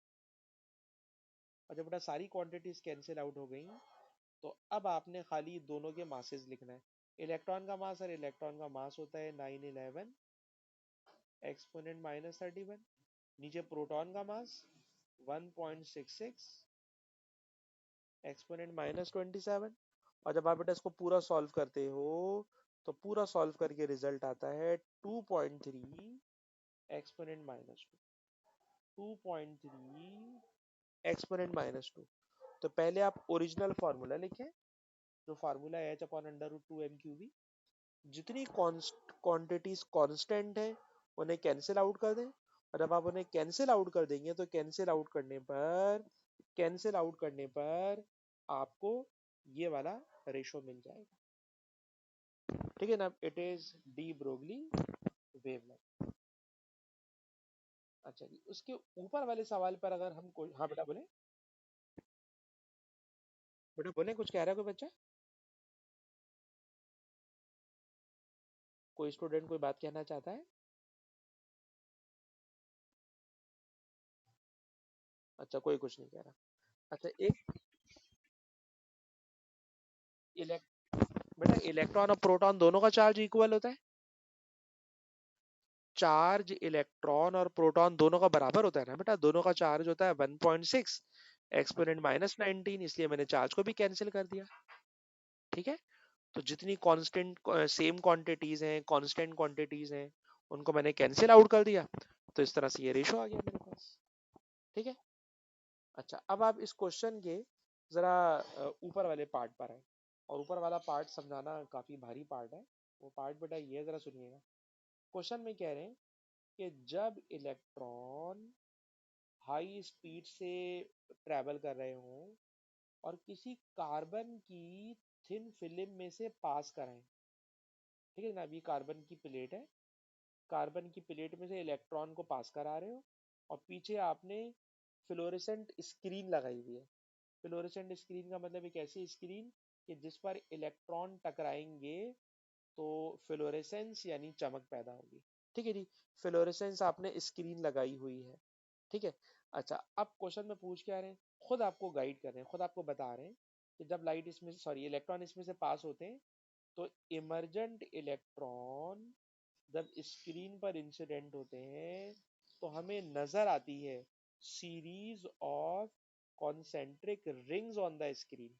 [SPEAKER 1] और जब बेटा सारी क्वांटिटीज कैंसिल आउट हो गई तो अब आपने खाली दोनों के मासेस लिखना है। इलेक्ट्रॉन का मास, और इलेक्ट्रॉन का मास होता है 911 एक्सपोनेंट -31। नीचे प्रोटॉन का मास 1.66 एक्सपोनेंट -27। और जब आप बेटा इसको पूरा सॉल्व करते हो तो पूरा सॉल्व करके रिजल्ट आता है 2.3 एक्सपोनेंट -2, 2.3 एक्सपोनेंट -2। तो पहले आप ओरिजिनल फार्मूला लिखें, जो फार्मूला है H/√2m/Q/V। जितनी क्वांटिटीज कांस्टेंट है उन्हें कैंसिल आउट कर दें। और जब आप उन्हें कैंसिल आउट कर देंगे तो कैंसिल आउट करने पर आपको ये वाला रेशो मिल जाएगा। ठीक है ना। It is D Broglie wavelength. अच्छा जी, उसके ऊपर वाले सवाल पर अगर हम कोई, हाँ बेटा बोले, बेटा बोले, कुछ कह रहा है कोई बच्चा? कोई स्टूडेंट कोई बात कहना चाहता है? अच्छा, कोई कुछ नहीं कह रहा। अच्छा, एक बेटा इलेक्ट्रॉन और प्रोटॉन दोनों का चार्ज इक्वल होता है। चार्ज इलेक्ट्रॉन और प्रोटॉन दोनों का बराबर होता है ना बेटा, दोनों का चार्ज होता है 1.6 एक्सपोनेंट -19, इसलिए मैंने चार्ज को भी कैंसिल कर दिया। ठीक है, तो जितनी कांस्टेंट सेम क्वांटिटीज हैं, कांस्टेंट क्वांटिटीज हैं, उनको मैंने कैंसिल आउट कर दिया, तो इस तरह से ये रेशो आ गया मेरे पास। ठीक है, अच्छा अब आप इस क्वेश्चन के जरा ऊपर वाले पार्ट पर आए, और ऊपर वाला पार्ट समझाना काफी भारी पार्ट है। वो पार्ट बेटा ये जरा सुनिएगा। क्वेश्चन में कह रहे हैं कि जब इलेक्ट्रॉन हाई स्पीड से ट्रैवल कर रहे हों और किसी कार्बन की थिन फिल्म में से पास कराएं। ठीक है ना, अभी कार्बन की प्लेट है, कार्बन की प्लेट में से इलेक्ट्रॉन को पास करा रहे हो, और पीछे आपने फ्लोरेसेंट स्क्रीन लगाई हुई है। फ्लोरेसेंट स्क्रीन का मतलब एक ऐसी स्क्रीन कि जिस पर इलेक्ट्रॉन टकराएंगे तो फ्लोरेसेंस यानी चमक पैदा होगी। ठीक है जी, फ्लोरेसेंस आपने स्क्रीन लगाई हुई है। ठीक है, अच्छा अब क्वेश्चन में पूछ क्या रहे हैं, खुद आपको गाइड कर रहे हैं, खुद आपको बता रहे हैं कि जब लाइट इसमें से सॉरी इलेक्ट्रॉन इसमें से पास होते हैं तो इमर्जेंट इलेक्ट्रॉन जब स्क्रीन पर इंसिडेंट होते हैं तो हमें नजर आती है series of concentric rings on the screen.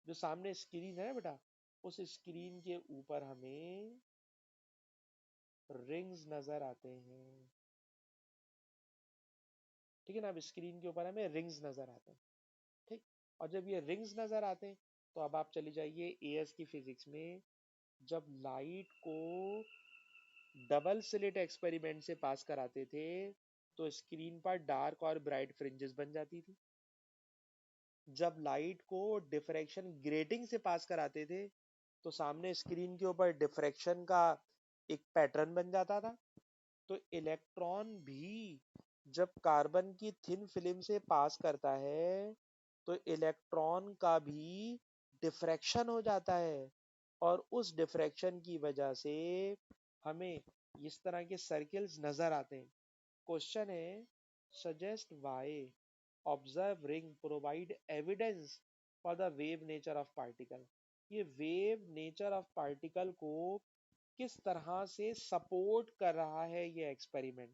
[SPEAKER 1] जो सामने स्क्रीन है बेटा, उस स्क्रीन के ऊपर हमें रिंग्स नजर आते हैं। ठीक है ना, अब स्क्रीन के ऊपर हमें रिंग्स नजर आते हैं। ठीक, और जब ये रिंग्स नजर आते हैं तो अब आप चली जाइए एएस की फिजिक्स में। जब लाइट को डबल स्लिट एक्सपेरिमेंट से पास कराते थे तो स्क्रीन पर डार्क और ब्राइट फ्रिंजेस बन जाती थी। जब लाइट को डिफ्रैक्शन ग्रेटिंग से पास कराते थे तो सामने स्क्रीन के ऊपर डिफ्रैक्शन का एक पैटर्न बन जाता था। तो इलेक्ट्रॉन भी जब कार्बन की थिन फिल्म से पास करता है तो इलेक्ट्रॉन का भी डिफ्रैक्शन हो जाता है, और उस डिफ्रैक्शन की वजह से हमें इस तरह के सर्कल्स नजर आते हैं। क्वेश्चन है, suggest why observe ring provide evidence for the wave nature of particle. ये वेव नेचर ऑफ पार्टिकल को किस तरह से सपोर्ट कर रहा है ये एक्सपेरिमेंट,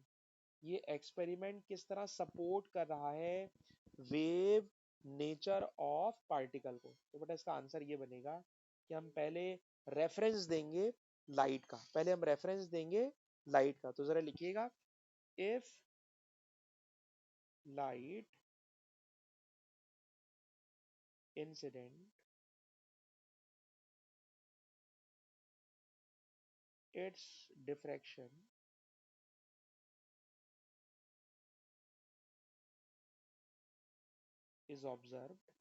[SPEAKER 1] ये एक्सपेरिमेंट किस तरह सपोर्ट कर रहा है वेव नेचर ऑफ पार्टिकल को। तो बेटा इसका आंसर ये बनेगा कि हम पहले रेफरेंस देंगे लाइट का, पहले हम रेफरेंस देंगे लाइट का। तो जरा लिखिएगा, if light incident it's diffraction is observed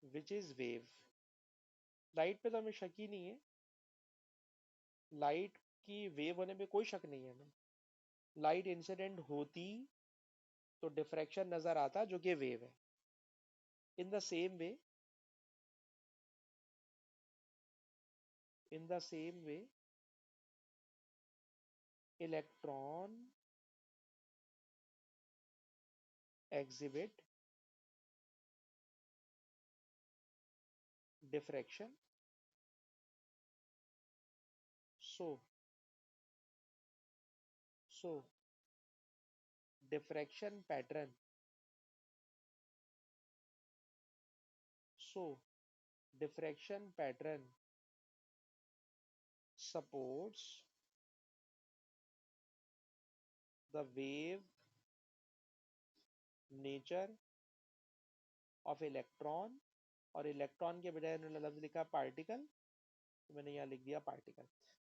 [SPEAKER 1] which is wave. Light पे तो हमें शक ही नहीं है, लाइट की वेव होने में कोई शक नहीं है हमें। लाइट इंसिडेंट होती तो डिफ्रैक्शन नजर आता जो कि वेव है। In the same way, in the same way electron exhibit diffraction, so so diffraction pattern, so diffraction pattern supports the wave nature of electron, और इलेक्ट्रॉन के बजाय उन्होंने लफ्ज लिखा पार्टिकल, तो मैंने यहाँ लिख दिया पार्टिकल।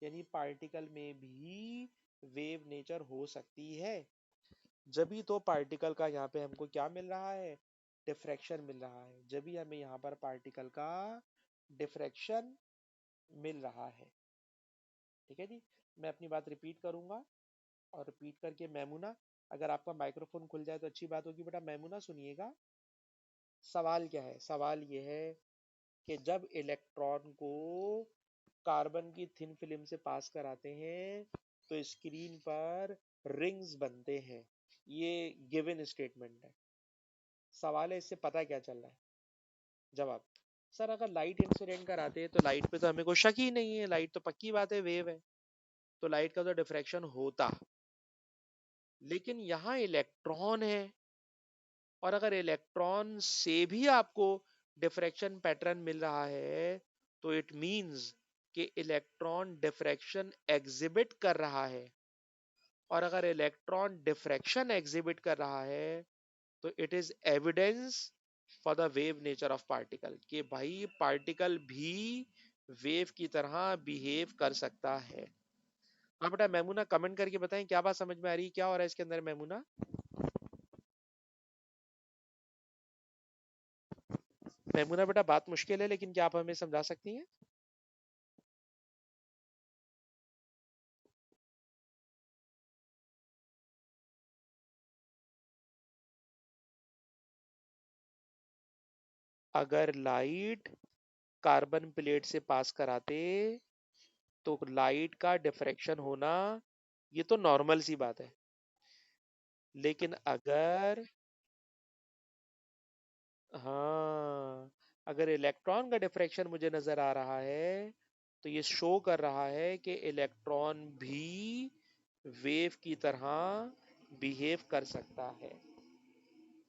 [SPEAKER 1] यानी पार्टिकल में भी वेव नेचर हो सकती है। जब भी तो पार्टिकल का यहाँ पे हमको क्या मिल रहा है, डिफ्रैक्शन मिल रहा है, जब भी हमें यहाँ पर पार्टिकल का डिफ्रैक्शन मिल रहा है। ठीक है जी, मैं अपनी बात रिपीट करूंगा, और रिपीट करके मैमूना, अगर आपका माइक्रोफोन खुल जाए तो अच्छी बात होगी बेटा। मैमूना सुनिएगा, सवाल क्या है, सवाल ये है कि जब इलेक्ट्रॉन को कार्बन की थिन फिल्म से पास कराते हैं तो स्क्रीन पर रिंग्स बनते हैं। ये गिवन स्टेटमेंट है, सवाल है इससे पता क्या चल रहा है। जवाब, सर अगर लाइट इंसिडेंट कराते हैं तो लाइट पे तो हमें कोई शक ही नहीं है, लाइट तो पक्की बात है वेव है, तो लाइट का तो डिफ्रैक्शन होता। लेकिन यहाँ इलेक्ट्रॉन है, और अगर इलेक्ट्रॉन से भी आपको डिफ्रैक्शन पैटर्न मिल रहा है तो इट मींस कि इलेक्ट्रॉन डिफ्रैक्शन एग्जिबिट कर रहा है। और अगर इलेक्ट्रॉन डिफ्रैक्शन एग्जिबिट कर रहा है तो it is evidence for the wave nature of particle, कि भाई पार्टिकल भी वेव की तरह बिहेव कर सकता है। हाँ बेटा मैमूना कमेंट करके बताएं क्या बात समझ में आ रही है, क्या हो रहा है इसके अंदर मैमूना। मैमूना बेटा बात मुश्किल है लेकिन क्या आप हमें समझा सकती हैं। अगर लाइट कार्बन प्लेट से पास कराते तो लाइट का डिफ्रैक्शन होना ये तो नॉर्मल सी बात है। लेकिन अगर, हाँ, अगर इलेक्ट्रॉन का डिफ्रैक्शन मुझे नजर आ रहा है तो ये शो कर रहा है कि इलेक्ट्रॉन भी वेव की तरह बिहेव कर सकता है।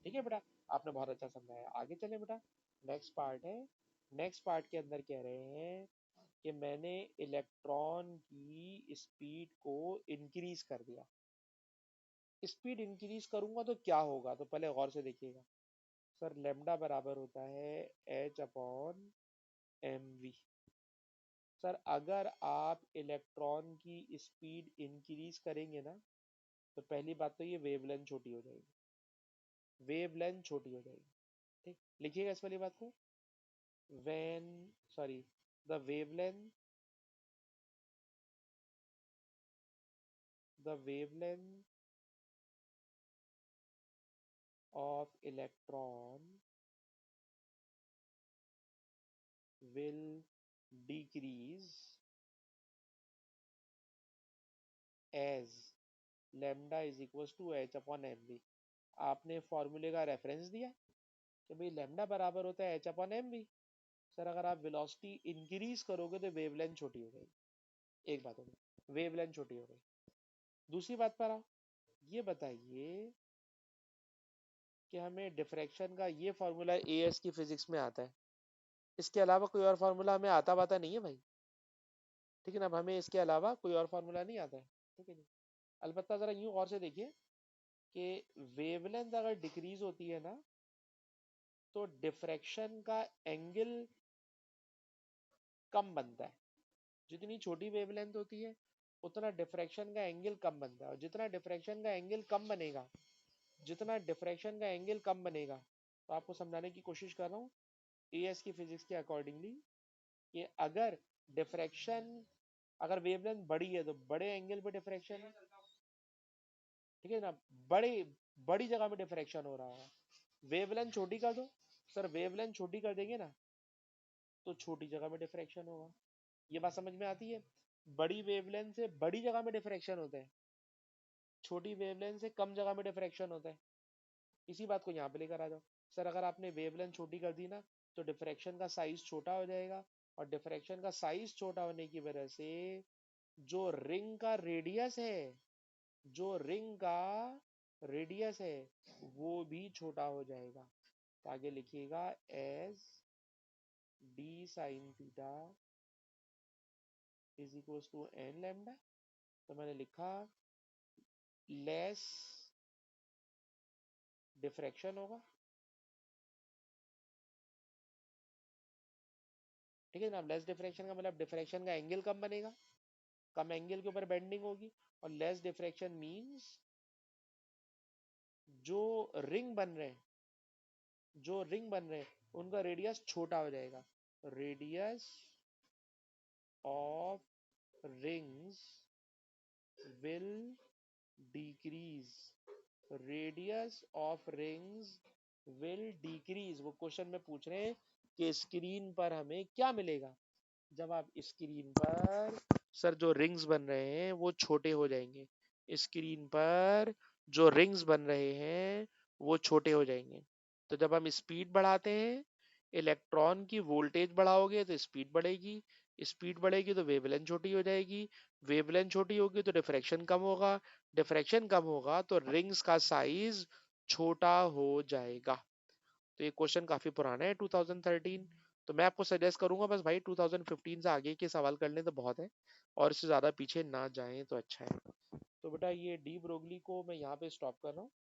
[SPEAKER 1] ठीक है बेटा, आपने बहुत अच्छा समझाया। आगे चले बेटा, नेक्स्ट पार्ट है। नेक्स्ट पार्ट के अंदर कह रहे हैं कि मैंने इलेक्ट्रॉन की स्पीड को इंक्रीज कर दिया। स्पीड इंक्रीज करूंगा तो क्या होगा, तो पहले गौर से देखिएगा। सर लेमडा बराबर होता है h upon m v. Sir अगर आप इलेक्ट्रॉन की स्पीड इंक्रीज करेंगे ना तो पहली बात तो ये वेवलेंथ छोटी हो जाएगी, वेवलेंथ छोटी हो जाएगी। ठीक, लिखिएगा इस वाली बात को। when sorry the wavelength of electron will decrease as lambda is equals to h upon mv। आपने फॉर्मूले का रेफरेंस दिया कि भाई लैम्डा बराबर होता है h अपॉन mv। सर अगर आप वेलोसिटी इंक्रीज करोगे तो वेवलेंथ छोटी हो जाएगी। एक बात हो गई, वेवलेंथ छोटी हो गई। दूसरी बात पर आओ, ये बताइए कि हमें डिफ्रैक्शन का ये फॉर्मूला एएस की फिजिक्स में आता है, इसके अलावा कोई और फार्मूला हमें आता पाता नहीं है भाई। ठीक है ना, अब हमें इसके अलावा कोई और फार्मूला नहीं आता है। ठीक है जी। अलबत्ता जरा यूं और से देखिए कि वेवलेंथ अगर डिक्रीज होती है ना तो डिफ्रैक्शन का एंगल कम बनता है। जितनी छोटी वेवलेंथ होती है उतना डिफ्रैक्शन का एंगल कम बनता है, और जितना डिफ्रैक्शन का एंगल कम बनेगा, जितना डिफ्रैक्शन का एंगल कम बनेगा, तो आपको समझाने की कोशिश कर रहा हूँ एएस की फिजिक्स के अकॉर्डिंगली, कि अगर डिफ्रैक्शन, अगर वेवलेंथ बड़ी है तो बड़े एंगल पे डिफ्रैक्शन है। ठीक है ना, बड़ी बड़ी जगह में डिफ्रैक्शन हो रहा है। वेवलेंथ छोटी कर दो, सर वेवलेंथ छोटी कर देंगे ना तो छोटी जगह में डिफ्रैक्शन होगा। ये बात समझ में आती है। बड़ी वेवलेंथ से बड़ी जगह में डिफ्रैक्शन होता है, छोटी वेवलेंथ से कम जगह में डिफ्रैक्शन होता है। इसी बात को यहाँ पे लेकर आ जाओ। सर अगर आपने वेवलेंथ छोटी कर दी ना तो डिफ्रैक्शन का साइज छोटा हो जाएगा, और डिफ्रैक्शन का साइज छोटा होने की वजह से जो रिंग का रेडियस है, जो रिंग का रेडियस है वो भी छोटा हो जाएगा। तो आगे लिखिएगा S D sine theta is equals to n lambda. तो मैंने लिखा लेस डिफ्रैक्शन होगा। ठीक है ना, लेस डिफ्रैक्शन का मतलब डिफ्रैक्शन का एंगल कम बनेगा, कम एंगल के ऊपर बेंडिंग होगी। और लेस डिफ्रैक्शन मींस जो रिंग बन रहे हैं, जो रिंग बन रहे हैं उनका रेडियस छोटा हो जाएगा। Radius of rings will decrease, radius of rings will decrease. वो क्वेश्चन में पूछ रहे हैं कि स्क्रीन पर हमें क्या मिलेगा जब आप स्क्रीन पर, सर जो रिंग्स बन रहे हैं वो छोटे हो जाएंगे, स्क्रीन पर जो रिंग्स बन रहे हैं वो छोटे हो जाएंगे। तो जब हम स्पीड बढ़ाते हैं इलेक्ट्रॉन की वोल्टेज बढ़ाओगे तो स्पीड बढ़ेगी, स्पीड बढ़ेगी तो वेवलेंथ छोटी हो जाएगी, वेवलेंथ छोटी होगी तो डिफ्रैक्शन कम होगा, डिफ्रैक्शन कम होगा तो रिंग्स का साइज छोटा हो जाएगा। तो ये क्वेश्चन काफी पुराना है 2013। तो मैं आपको सजेस्ट करूंगा बस भाई 2015 से आगे के सवाल कर लें तो बहुत है, और इससे ज्यादा पीछे ना जाएं तो अच्छा है। तो बेटा ये डी ब्रोगली को मैं यहाँ पे स्टॉप कर रहा हूँ।